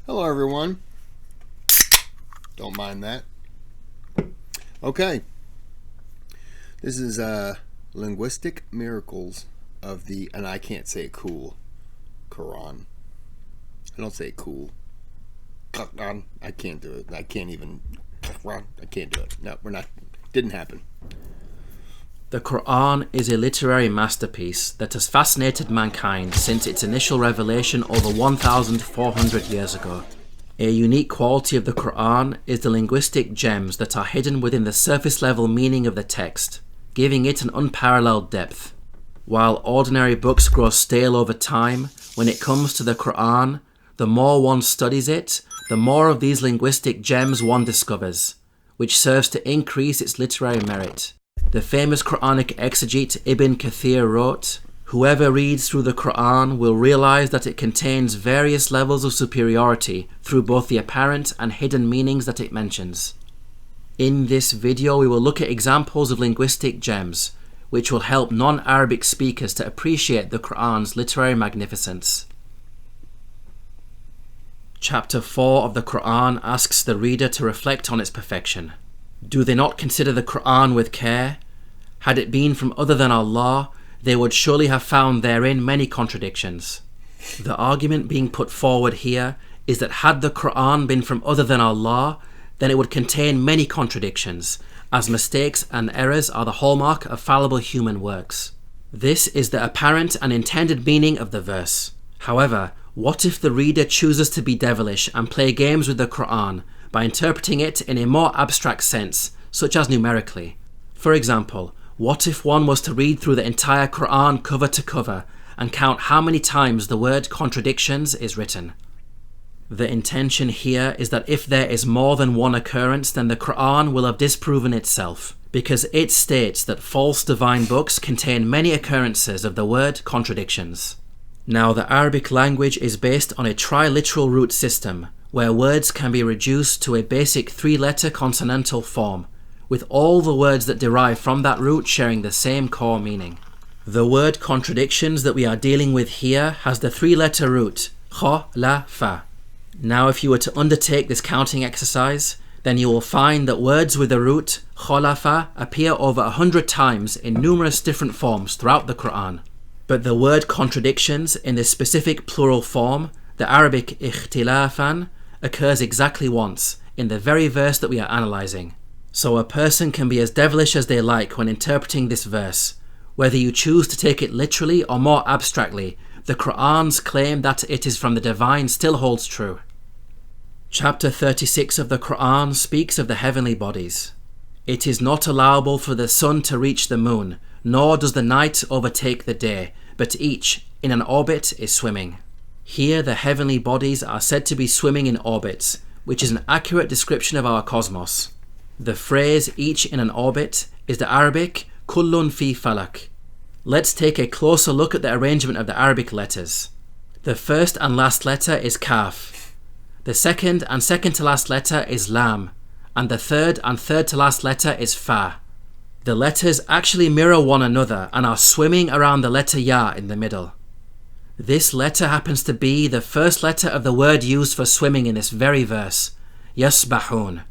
Hello everyone. Don't mind that. Okay. This is Linguistic Miracles of the, and I can't say it cool, Qur'an. I don't say it cool. Qur'an. I can't do it. I can't even, I can't do it. No, we're not, didn't happen. The Qur'an is a literary masterpiece that has fascinated mankind since its initial revelation over 1,400 years ago. A unique quality of the Qur'an is the linguistic gems that are hidden within the surface-level meaning of the text, giving it an unparalleled depth. While ordinary books grow stale over time, when it comes to the Qur'an, the more one studies it, the more of these linguistic gems one discovers, which serves to increase its literary merit. The famous Quranic exegete Ibn Kathir wrote, "Whoever reads through the Qur'an will realize that it contains various levels of superiority through both the apparent and hidden meanings that it mentions." In this video we will look at examples of linguistic gems, which will help non-Arabic speakers to appreciate the Qur'an's literary magnificence. Chapter 4 of the Qur'an asks the reader to reflect on its perfection. Do they not consider the Qur'an with care? Had it been from other than Allah, they would surely have found therein many contradictions. The argument being put forward here is that had the Qur'an been from other than Allah, then it would contain many contradictions, as mistakes and errors are the hallmark of fallible human works. This is the apparent and intended meaning of the verse. However, what if the reader chooses to be devilish and play games with the Qur'an by interpreting it in a more abstract sense, such as numerically? For example, what if one was to read through the entire Qur'an cover to cover and count how many times the word contradictions is written? The intention here is that if there is more than one occurrence, then the Qur'an will have disproven itself, because it states that false divine books contain many occurrences of the word contradictions. Now, the Arabic language is based on a triliteral root system, where words can be reduced to a basic three-letter consonantal form, with all the words that derive from that root sharing the same core meaning. The word contradictions that we are dealing with here has the three-letter root, kha, la, fa. Now, if you were to undertake this counting exercise, then you will find that words with the root, khalafa, appear over 100 times in numerous different forms throughout the Qur'an. But the word contradictions in this specific plural form, the Arabic ikhtilafan, occurs exactly once, in the very verse that we are analysing. So a person can be as devilish as they like when interpreting this verse. Whether you choose to take it literally or more abstractly, the Qur'an's claim that it is from the divine still holds true. Chapter 36 of the Qur'an speaks of the heavenly bodies. It is not allowable for the sun to reach the moon, nor does the night overtake the day, but each, in an orbit, is swimming. Here the heavenly bodies are said to be swimming in orbits, which is an accurate description of our cosmos. The phrase each in an orbit is the Arabic kullun fi falak. Let's take a closer look at the arrangement of the Arabic letters. The first and last letter is kaf. The second and second to last letter is lam, and the third and third to last letter is fa. The letters actually mirror one another and are swimming around the letter ya in the middle. This letter happens to be the first letter of the word used for swimming in this very verse, yasbahun.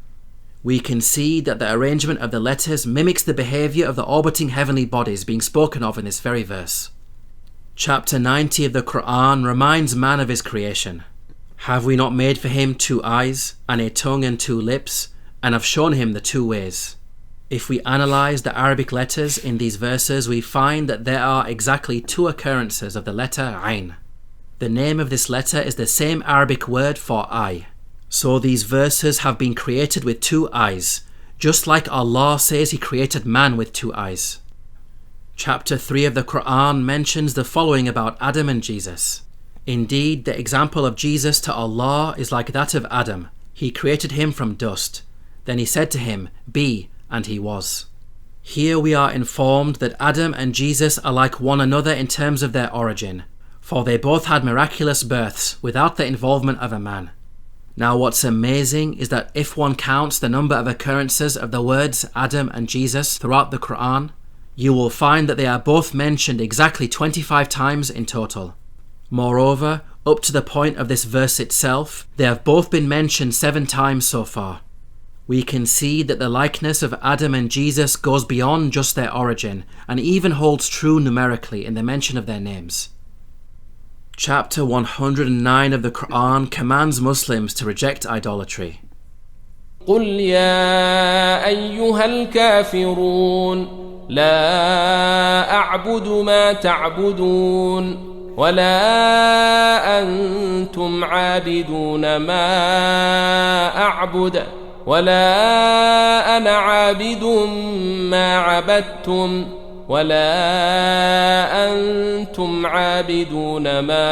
We can see that the arrangement of the letters mimics the behaviour of the orbiting heavenly bodies being spoken of in this very verse. Chapter 90 of the Qur'an reminds man of his creation. Have we not made for him 2 eyes, and a tongue and 2 lips, and have shown him the 2 ways? If we analyse the Arabic letters in these verses, we find that there are exactly 2 occurrences of the letter ayn. The name of this letter is the same Arabic word for eye. So these verses have been created with 2 eyes, just like Allah says He created man with 2 eyes. Chapter 3 of the Qur'an mentions the following about Adam and Jesus. Indeed, the example of Jesus to Allah is like that of Adam. He created him from dust. Then He said to him, "Be," and he was. Here we are informed that Adam and Jesus are like one another in terms of their origin, for they both had miraculous births without the involvement of a man. Now what's amazing is that if one counts the number of occurrences of the words Adam and Jesus throughout the Qur'an, you will find that they are both mentioned exactly 25 times in total. Moreover, up to the point of this verse itself, they have both been mentioned 7 times so far. We can see that the likeness of Adam and Jesus goes beyond just their origin and even holds true numerically in the mention of their names. Chapter 109 of the Qur'an commands Muslims to reject idolatry. قل يا أيها الكافرون لا أعبد ما تعبدون ولا أنتم عابدون ما أعبد ولا أنا عابد ما عبدتم ولا أنتم عابدون ما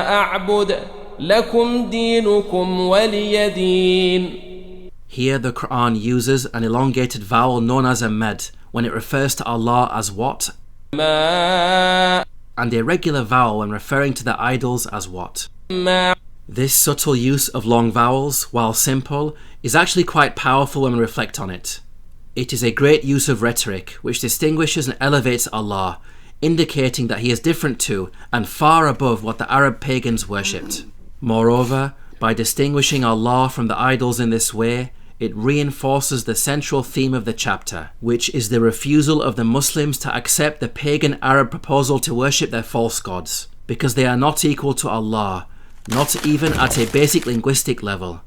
أعبد لكم دينكم ولي دين. Here the Qur'an uses an elongated vowel known as a med when it refers to Allah as what, ما and a regular vowel when referring to the idols as what. ما This subtle use of long vowels, while simple, is actually quite powerful when we reflect on it. It is a great use of rhetoric which distinguishes and elevates Allah, indicating that He is different to and far above what the Arab pagans worshipped. Moreover, by distinguishing Allah from the idols in this way, it reinforces the central theme of the chapter, which is the refusal of the Muslims to accept the pagan Arab proposal to worship their false gods, because they are not equal to Allah, not even at a basic linguistic level.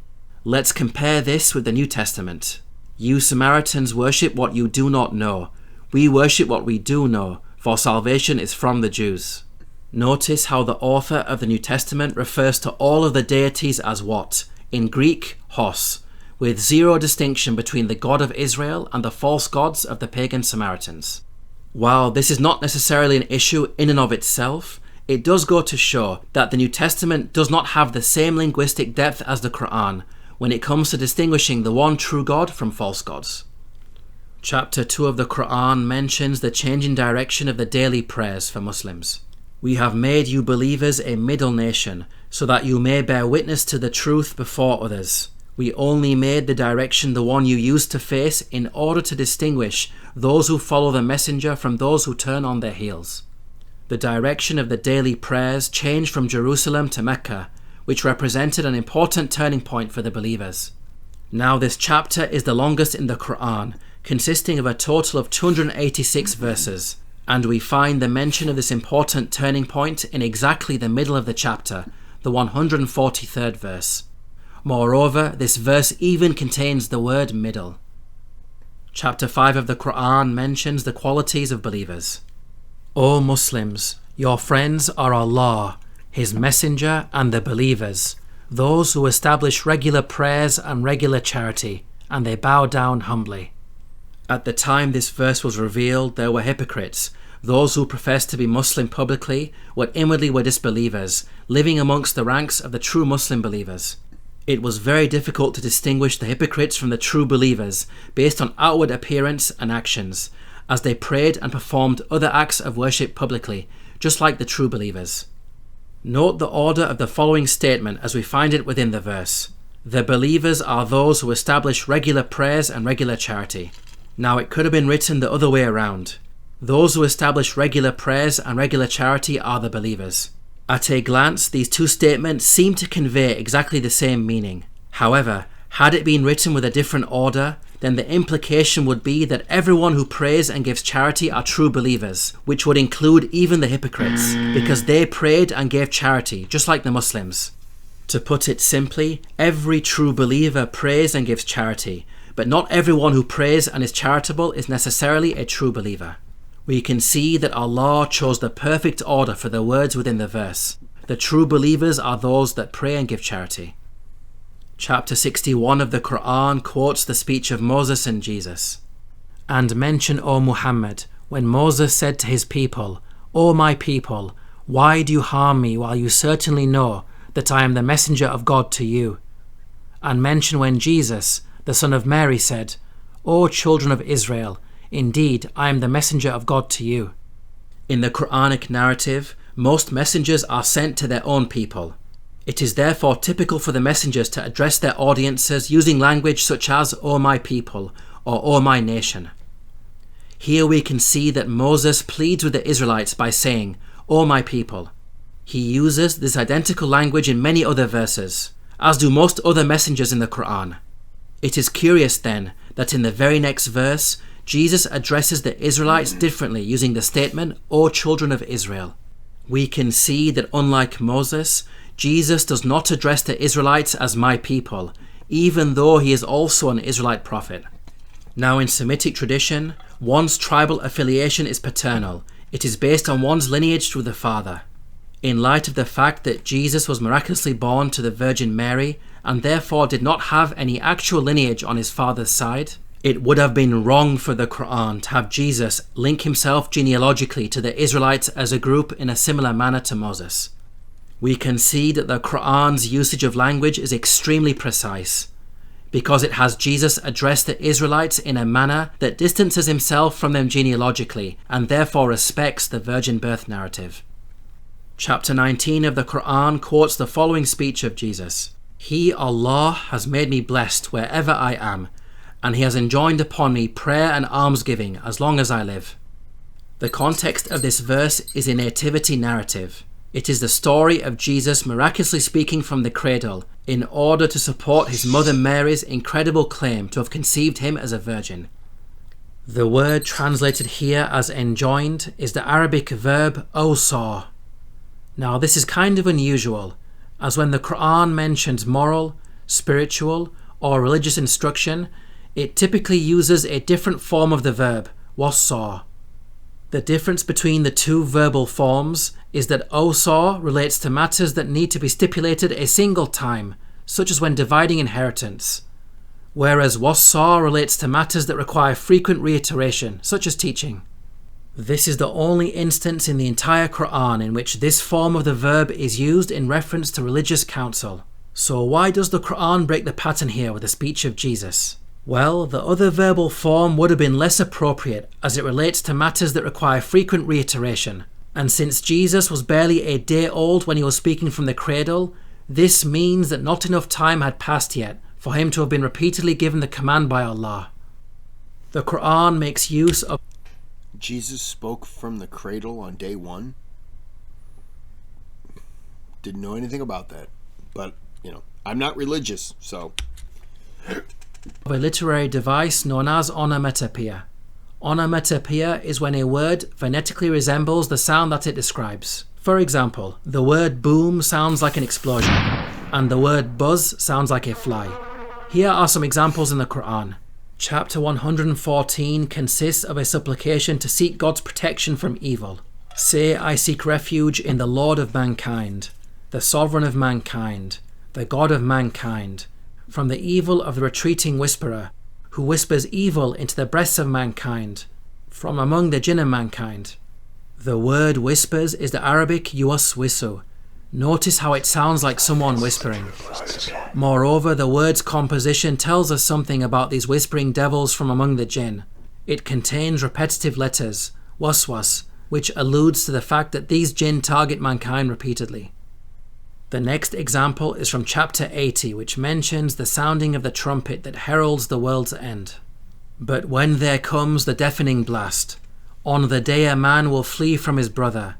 Let's compare this with the New Testament. You Samaritans worship what you do not know. We worship what we do know, for salvation is from the Jews. Notice how the author of the New Testament refers to all of the deities as what? In Greek, hos, with zero distinction between the God of Israel and the false gods of the pagan Samaritans. While this is not necessarily an issue in and of itself, it does go to show that the New Testament does not have the same linguistic depth as the Qur'an when it comes to distinguishing the one true God from false gods. Chapter 2 of the Qur'an mentions the changing direction of the daily prayers for Muslims. We have made you believers a middle nation, so that you may bear witness to the truth before others. We only made the direction the one you used to face in order to distinguish those who follow the messenger from those who turn on their heels. The direction of the daily prayers changed from Jerusalem to Mecca, which represented an important turning point for the believers. Now this chapter is the longest in the Qur'an, consisting of a total of 286 verses, and we find the mention of this important turning point in exactly the middle of the chapter, the 143rd verse. Moreover, this verse even contains the word middle. Chapter 5 of the Qur'an mentions the qualities of believers. O Muslims, your friends are Allah, His Messenger and the believers, those who establish regular prayers and regular charity, and they bow down humbly. At the time this verse was revealed, there were hypocrites, those who professed to be Muslim publicly, but inwardly were disbelievers, living amongst the ranks of the true Muslim believers. It was very difficult to distinguish the hypocrites from the true believers based on outward appearance and actions, as they prayed and performed other acts of worship publicly, just like the true believers. Note the order of the following statement as we find it within the verse. The believers are those who establish regular prayers and regular charity. Now it could have been written the other way around. Those who establish regular prayers and regular charity are the believers. At a glance, these two statements seem to convey exactly the same meaning. However, had it been written with a different order, then the implication would be that everyone who prays and gives charity are true believers, which would include even the hypocrites, because they prayed and gave charity, just like the Muslims. To put it simply, every true believer prays and gives charity, but not everyone who prays and is charitable is necessarily a true believer. We can see that Allah chose the perfect order for the words within the verse. The true believers are those that pray and give charity. Chapter 61 of the Qur'an quotes the speech of Moses and Jesus. And mention, O Muhammad, when Moses said to his people, O my people, why do you harm me while you certainly know that I am the messenger of God to you? And mention when Jesus, the son of Mary, said, O children of Israel, indeed I am the messenger of God to you. In the Quranic narrative, most messengers are sent to their own people. It is therefore typical for the messengers to address their audiences using language such as O my people or O my nation. Here we can see that Moses pleads with the Israelites by saying, O my people. He uses this identical language in many other verses, as do most other messengers in the Qur'an. It is curious then that in the very next verse, Jesus addresses the Israelites differently using the statement, "O children of Israel." We can see that unlike Moses, Jesus does not address the Israelites as "my people," even though he is also an Israelite prophet. Now in Semitic tradition, one's tribal affiliation is paternal. It is based on one's lineage through the father. In light of the fact that Jesus was miraculously born to the Virgin Mary and therefore did not have any actual lineage on his father's side, it would have been wrong for the Qur'an to have Jesus link himself genealogically to the Israelites as a group in a similar manner to Moses. We can see that the Qur'an's usage of language is extremely precise, because it has Jesus address the Israelites in a manner that distances himself from them genealogically and therefore respects the virgin birth narrative. Chapter 19 of the Qur'an quotes the following speech of Jesus: "He, Allah, has made me blessed wherever I am, and he has enjoined upon me prayer and almsgiving as long as I live." The context of this verse is a nativity narrative. It is the story of Jesus miraculously speaking from the cradle in order to support his mother Mary's incredible claim to have conceived him as a virgin. The word translated here as enjoined is the Arabic verb awsa. Now this is kind of unusual, as when the Qur'an mentions moral, spiritual, or religious instruction, it typically uses a different form of the verb, wassa. The difference between the two verbal forms is that awsa relates to matters that need to be stipulated a single time, such as when dividing inheritance, whereas wassa relates to matters that require frequent reiteration, such as teaching. This is the only instance in the entire Qur'an in which this form of the verb is used in reference to religious counsel. So why does the Qur'an break the pattern here with the speech of Jesus? Well, the other verbal form would have been less appropriate as it relates to matters that require frequent reiteration. And since Jesus was barely a day old when he was speaking from the cradle, this means that not enough time had passed yet for him to have been repeatedly given the command by Allah. The Qur'an makes use of Jesus spoke from the cradle on day one. Didn't know anything about that. But, I'm not religious, so. a literary device known as onomatopoeia. Onomatopoeia is when a word phonetically resembles the sound that it describes. For example, the word boom sounds like an explosion, and the word buzz sounds like a fly. Here are some examples in the Qur'an. Chapter 114 consists of a supplication to seek God's protection from evil. Say, I seek refuge in the Lord of mankind, the sovereign of mankind, the God of mankind, from the evil of the retreating whisperer, who whispers evil into the breasts of mankind, from among the jinn of mankind. The word whispers is the Arabic yuwaswisu. Notice how it sounds like someone whispering. Moreover, the word's composition tells us something about these whispering devils from among the jinn. It contains repetitive letters, waswas, which alludes to the fact that these jinn target mankind repeatedly. The next example is from chapter 80, which mentions the sounding of the trumpet that heralds the world's end. But when there comes the deafening blast, on the day a man will flee from his brother,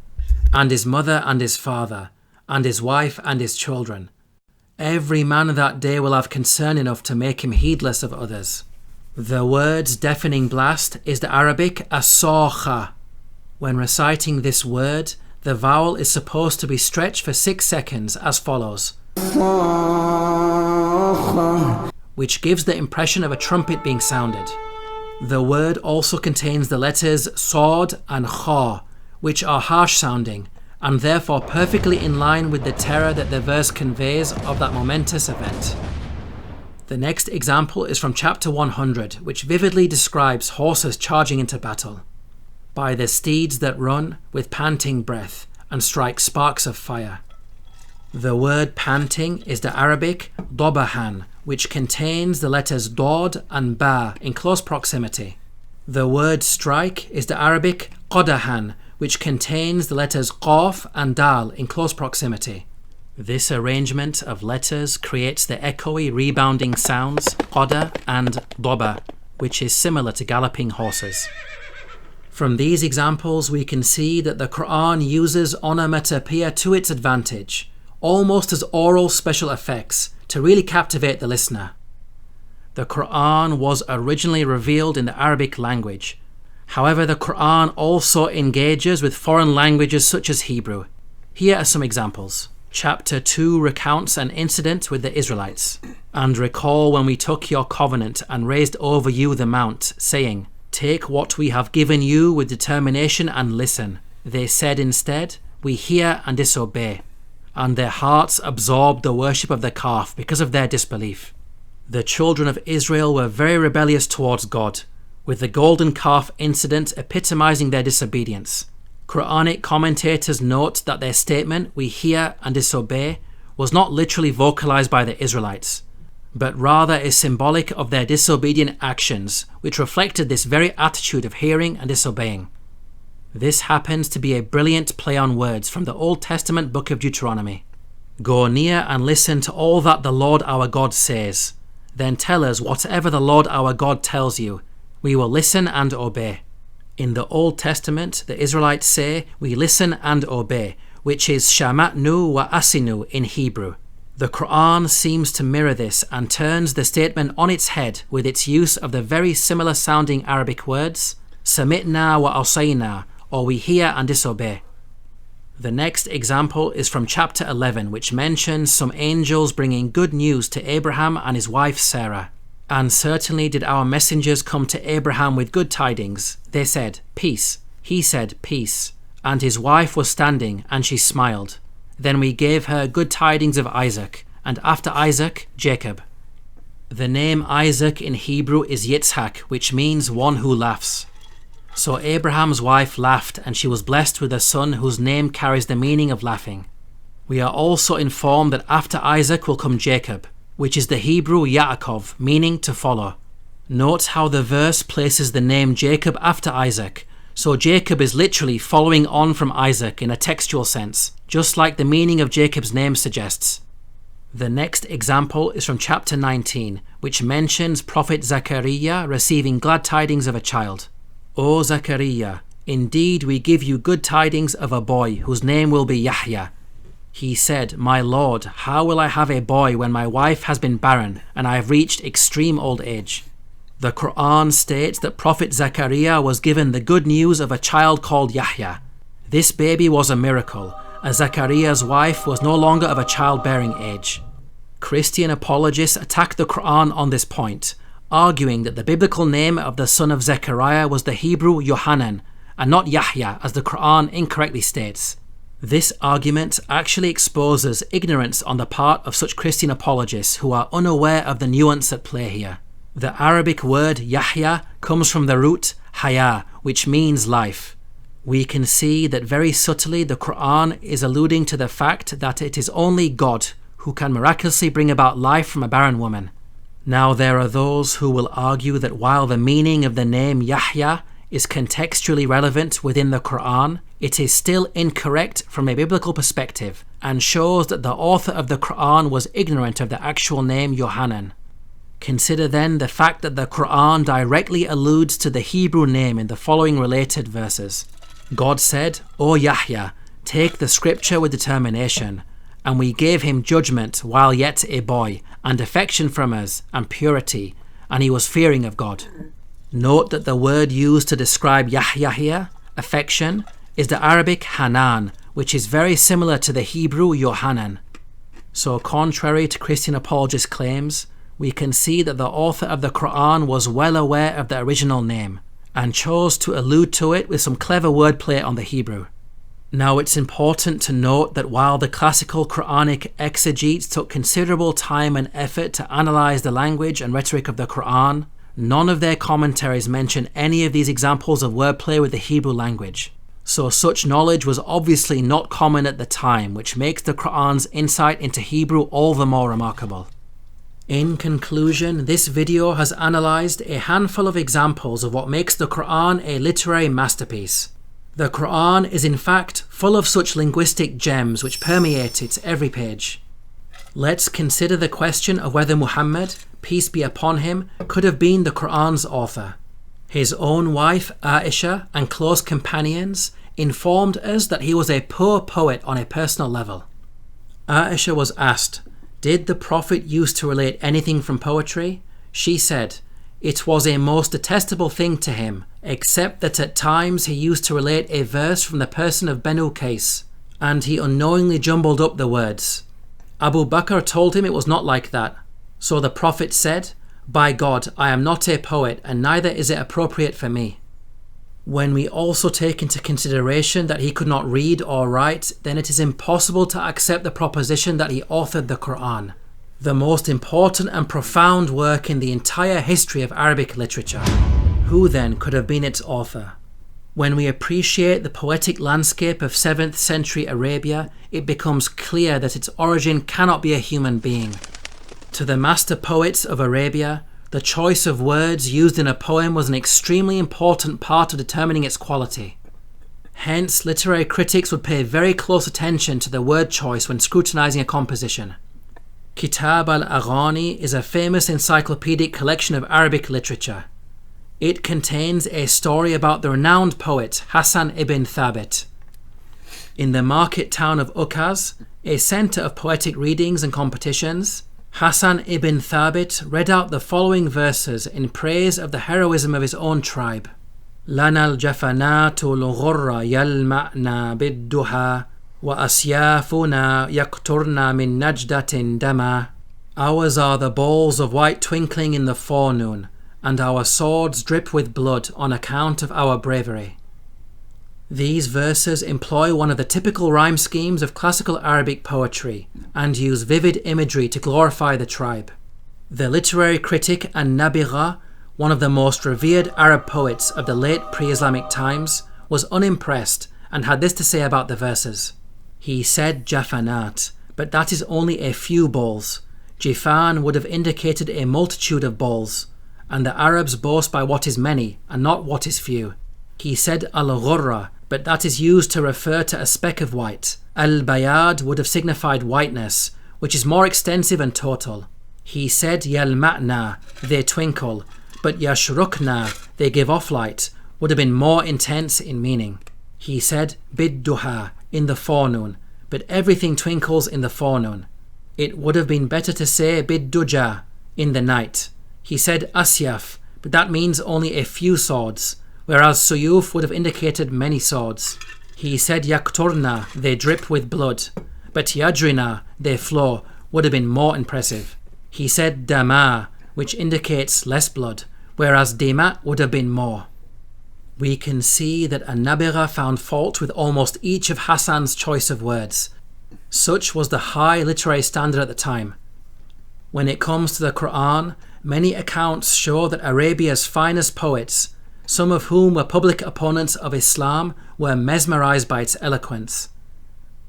and his mother and his father, and his wife and his children. Every man that day will have concern enough to make him heedless of others. The word's deafening blast is the Arabic as-sakha. When reciting this word, the vowel is supposed to be stretched for 6 seconds as follows, which gives the impression of a trumpet being sounded. The word also contains the letters sod and kha, which are harsh sounding, and therefore perfectly in line with the terror that the verse conveys of that momentous event. The next example is from chapter 100, which vividly describes horses charging into battle. By the steeds that run with panting breath and strike sparks of fire. The word panting is the Arabic dobahan, which contains the letters dod and ba in close proximity. The word strike is the Arabic qadahan, which contains the letters qaf and dal in close proximity. This arrangement of letters creates the echoey rebounding sounds qada and doba, which is similar to galloping horses. From these examples, we can see that the Qur'an uses onomatopoeia to its advantage, almost as oral special effects, to really captivate the listener. The Qur'an was originally revealed in the Arabic language. However, the Qur'an also engages with foreign languages such as Hebrew. Here are some examples. Chapter 2 recounts an incident with the Israelites. And recall when we took your covenant and raised over you the mount, saying, take what we have given you with determination and listen. They said instead, we hear and disobey. And their hearts absorbed the worship of the calf because of their disbelief. The children of Israel were very rebellious towards God, with the golden calf incident epitomizing their disobedience. Quranic commentators note that their statement, we hear and disobey, was not literally vocalized by the Israelites, but rather is symbolic of their disobedient actions, which reflected this very attitude of hearing and disobeying. This happens to be a brilliant play on words from the Old Testament book of Deuteronomy. Go near and listen to all that the Lord our God says. Then tell us whatever the Lord our God tells you. We will listen and obey. In the Old Testament, the Israelites say, we listen and obey, which is shama'nu wa asinu in Hebrew. The Qur'an seems to mirror this and turns the statement on its head with its use of the very similar sounding Arabic words, sami'na wa asayna, or we hear and disobey. The next example is from chapter 11, which mentions some angels bringing good news to Abraham and his wife Sarah. And certainly did our messengers come to Abraham with good tidings. They said, peace. He said, peace. And his wife was standing, and she smiled. Then we gave her good tidings of Isaac, and after Isaac, Jacob. The name Isaac in Hebrew is Yitzhak, which means one who laughs. So Abraham's wife laughed, and she was blessed with a son whose name carries the meaning of laughing. We are also informed that after Isaac will come Jacob, which is the Hebrew Yaakov, meaning to follow. Note how the verse places the name Jacob after Isaac, so Jacob is literally following on from Isaac in a textual sense, just like the meaning of Jacob's name suggests. The next example is from chapter 19, which mentions Prophet Zechariah receiving glad tidings of a child. O Zechariah, indeed we give you good tidings of a boy whose name will be Yahya. He said, my Lord, how will I have a boy when my wife has been barren and I have reached extreme old age? The Qur'an states that Prophet Zechariah was given the good news of a child called Yahya. This baby was a miracle, as Zechariah's wife was no longer of a childbearing age. Christian apologists attack the Qur'an on this point, arguing that the biblical name of the son of Zechariah was the Hebrew Yohanan, and not Yahya, as the Qur'an incorrectly states. This argument actually exposes ignorance on the part of such Christian apologists who are unaware of the nuance at play here. The Arabic word Yahya comes from the root haya, which means life. We can see that very subtly the Qur'an is alluding to the fact that it is only God who can miraculously bring about life from a barren woman. Now there are those who will argue that while the meaning of the name Yahya is contextually relevant within the Qur'an, it is still incorrect from a biblical perspective and shows that the author of the Qur'an was ignorant of the actual name Yohanan. Consider then the fact that the Qur'an directly alludes to the Hebrew name in the following related verses. God said, O Yahya, take the scripture with determination, and we gave him judgment while yet a boy, and affection from us, and purity, and he was fearing of God. Note that the word used to describe Yahya here, affection, is the Arabic Hanan, which is very similar to the Hebrew Yohanan. So contrary to Christian apologists' claims, we can see that the author of the Qur'an was well aware of the original name, and chose to allude to it with some clever wordplay on the Hebrew. Now it's important to note that while the classical Quranic exegetes took considerable time and effort to analyze the language and rhetoric of the Qur'an, none of their commentaries mention any of these examples of wordplay with the Hebrew language. So such knowledge was obviously not common at the time, which makes the Qur'an's insight into Hebrew all the more remarkable. In conclusion, this video has analysed a handful of examples of what makes the Qur'an a literary masterpiece. The Qur'an is in fact full of such linguistic gems which permeate its every page. Let's consider the question of whether Muhammad, peace be upon him, could have been the Qur'an's author. His own wife Aisha and close companions informed us that he was a poor poet on a personal level. Aisha was asked, did the Prophet used to relate anything from poetry? She said, it was a most detestable thing to him, except that at times he used to relate a verse from the person of Banu Qais, and he unknowingly jumbled up the words. Abu Bakr told him it was not like that. So the Prophet said, by God, I am not a poet, and neither is it appropriate for me. When we also take into consideration that he could not read or write, then it is impossible to accept the proposition that he authored the Qur'an, the most important and profound work in the entire history of Arabic literature. Who then could have been its author? When we appreciate the poetic landscape of 7th century Arabia, it becomes clear that its origin cannot be a human being. To the master poets of Arabia, the choice of words used in a poem was an extremely important part of determining its quality. Hence, literary critics would pay very close attention to the word choice when scrutinizing a composition. Kitab al-Aghani is a famous encyclopedic collection of Arabic literature. It contains a story about the renowned poet Hassan ibn Thabit. In the market town of Ukaz, a center of poetic readings and competitions, Hassan ibn Thabit read out the following verses in praise of the heroism of his own tribe. لَنَا الْجَفَنَاتُ الْغُرَّ يَلْمَعْنَا بِالدُّهَا وَأَسْيَافُنَا يَقْتُرْنَا مِنْ نَجْدَةٍ دَمًا. Ours are the balls of white twinkling in the forenoon, and our swords drip with blood on account of our bravery. These verses employ one of the typical rhyme schemes of classical Arabic poetry and use vivid imagery to glorify the tribe. The literary critic and Nabigha, one of the most revered Arab poets of the late pre-Islamic times, was unimpressed and had this to say about the verses. He said Jafanat, but that is only a few balls. Jifan would have indicated a multitude of balls, and the Arabs boast by what is many and not what is few. He said al-ghurra, but that is used to refer to a speck of white. Al-bayad would have signified whiteness, which is more extensive and total. He said yalma'na, they twinkle, but yashrukna, they give off light, would have been more intense in meaning. He said bid-duha, in the forenoon, but everything twinkles in the forenoon. It would have been better to say bid-duja, in the night. He said asyaf, but that means only a few swords, whereas suyuf would have indicated many swords. He said yakturna, they drip with blood, but yajrina, they flow, would have been more impressive. He said dama, which indicates less blood, whereas dima would have been more. We can see that An-Nabigha found fault with almost each of Hassan's choice of words. Such was the high literary standard at the time. When it comes to the Qur'an, many accounts show that Arabia's finest poets, some of whom were public opponents of Islam, were mesmerized by its eloquence.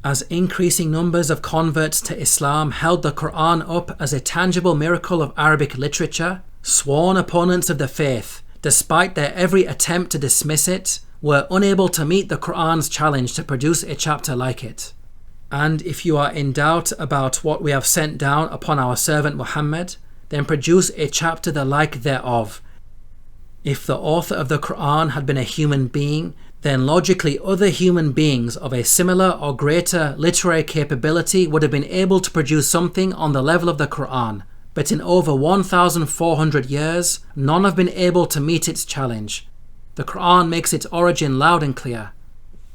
As increasing numbers of converts to Islam held the Qur'an up as a tangible miracle of Arabic literature, sworn opponents of the faith, despite their every attempt to dismiss it, were unable to meet the Qur'an's challenge to produce a chapter like it. And if you are in doubt about what we have sent down upon our servant Muhammad, then produce a chapter the like thereof. If the author of the Qur'an had been a human being, then logically other human beings of a similar or greater literary capability would have been able to produce something on the level of the Qur'an. But in over 1,400 years, none have been able to meet its challenge. The Qur'an makes its origin loud and clear.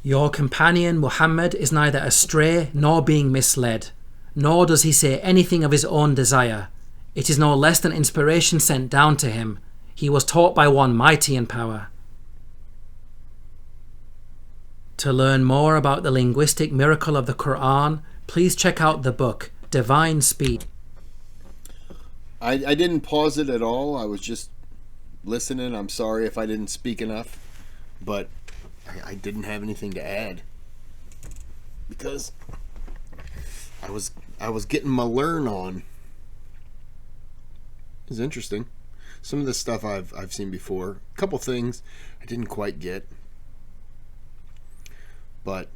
Your companion Muhammad is neither astray nor being misled, nor does he say anything of his own desire. It is no less than inspiration sent down to him. He was taught by one mighty in power. To learn more about the linguistic miracle of the Qur'an, please check out the book, Divine Speech. I didn't pause it at all. I was just listening. I'm sorry if I didn't speak enough, but I didn't have anything to add because I was getting my learn on. It's interesting. Some of the stuff I've seen before. A couple things I didn't quite get, but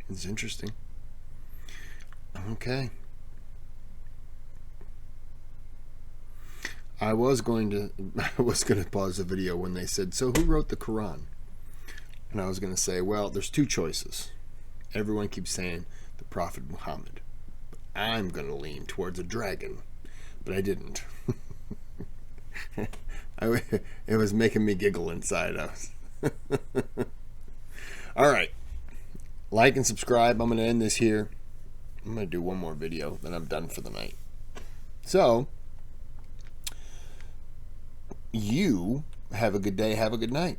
it's interesting. Okay. I was going to pause the video when they said, so who wrote the Quran? And I was going to say, well, there's two choices. Everyone keeps saying the Prophet Muhammad. But I'm going to lean towards a dragon. But I didn't. It was making me giggle inside. All right. Like and subscribe. I'm going to end this here. I'm going to do one more video, then I'm done for the night. So, you have a good day, have a good night.